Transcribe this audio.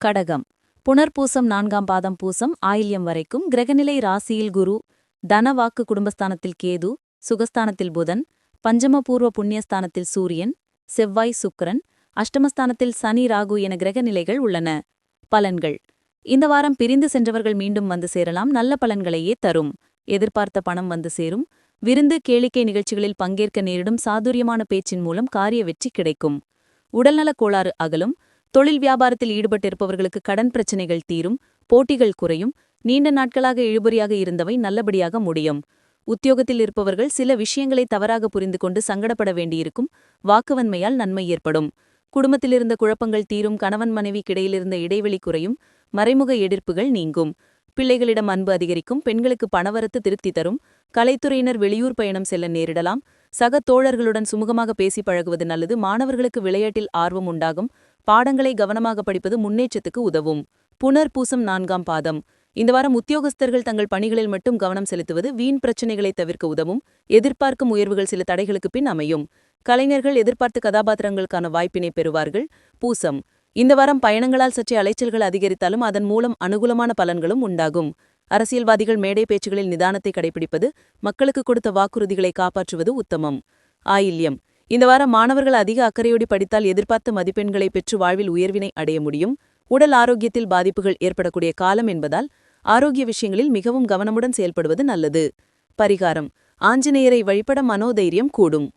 கடகம் புனர்பூசம் 4ஆம் பாதம் பூசம் ஆயில்யம் வரைக்கும் கிரகநிலை ராசியில் குரு, தனவாக்கு குடும்பஸ்தானத்தில் கேது, சுகஸ்தானத்தில் புதன், பஞ்சமபூர்வ புண்ணியஸ்தானத்தில் சூரியன், செவ்வாய் சுக்கிரன், அஷ்டமஸ்தானத்தில் சனி ராகு என கிரகநிலைகள் உள்ளன. பலன்கள். இந்த வாரம் பிரிந்து சென்றவர்கள் மீண்டும் வந்து சேரலாம். நல்ல பலன்களையே தரும். எதிர்பார்த்த பணம் வந்து சேரும். விருந்து கேளிக்கை நிகழ்ச்சிகளில் பங்கேற்க நேரிடும். சாதுரியமான பேச்சின் மூலம் காரிய வெற்றி கிடைக்கும். உடல்நலக் கோளாறு அகலும். தொழில் வியாபாரத்தில் ஈடுபட்டிருப்பவர்களுக்கு கடன் பிரச்சினைகள் தீரும். போட்டிகள் குறையும். நீண்ட நாட்களாக இழுபறியாக இருந்தவை நல்லபடியாக முடியும். உத்தியோகத்தில் இருப்பவர்கள் சில விஷயங்களை தவறாக புரிந்து கொண்டு சங்கடப்பட வேண்டியிருக்கும். வாக்குவன்மையால் நன்மை ஏற்படும். குடும்பத்திலிருந்த குழப்பங்கள் தீரும். கணவன் மனைவிக்கிடையிலிருந்த இடைவெளி குறையும். மறைமுக எதிர்ப்புகள் நீங்கும். பிள்ளைகளிடம் அன்பு அதிகரிக்கும். பெண்களுக்கு பணவரத்து திருப்தி தரும். கலைத்துறையினர் வெளியூர் பயணம் செல்ல நேரிடலாம். சக தோழர்களுடன் சுமூகமாக பேசி பழகுவது நல்லது. மாணவர்களுக்கு விளையாட்டில் ஆர்வம் உண்டாகும். பாடங்களை கவனமாக படிப்பது முன்னேற்றத்துக்கு உதவும். புனர்பூசம் 4ஆம் பாதம். இந்த வாரம் உத்தியோகஸ்தர்கள் தங்கள் பணிகளில் மட்டும் கவனம் செலுத்துவது வீண் பிரச்சினைகளை தவிர்க்க உதவும். எதிர்பார்க்கும் உயர்வுகள் சில தடைகளுக்கு பின் அமையும். கலைஞர்கள் எதிர்பார்த்து கதாபாத்திரங்களுக்கான வாய்ப்பினை பெறுவார்கள். பூசம். இந்த வாரம் பயணங்களால் சற்றே அலைச்சல்கள் அதிகரித்தாலும் அதன் மூலம் அனுகூலமான பலன்களும் உண்டாகும். அரசியல்வாதிகள் மேடை பேச்சுகளில் நிதானத்தை கடைபிடிப்பது, மக்களுக்கு கொடுத்த வாக்குறுதிகளை காப்பாற்றுவது உத்தமம். ஆயில்யம். இந்த வாரம் மாணவர்கள் அதிக அக்கறையோடு படித்தால் எதிர்பார்த்த மதிப்பெண்களை பெற்று வாழ்வில் உயர்வினை அடைய முடியும். உடல் ஆரோக்கியத்தில் பாதிப்புகள் ஏற்படக்கூடிய காலம் என்பதால் ஆரோக்கிய விஷயங்களில் மிகவும் கவனமுடன் செயல்படுவது நல்லது. பரிகாரம். ஆஞ்சநேயரை வழிபட மனோதைரியம் கூடும்.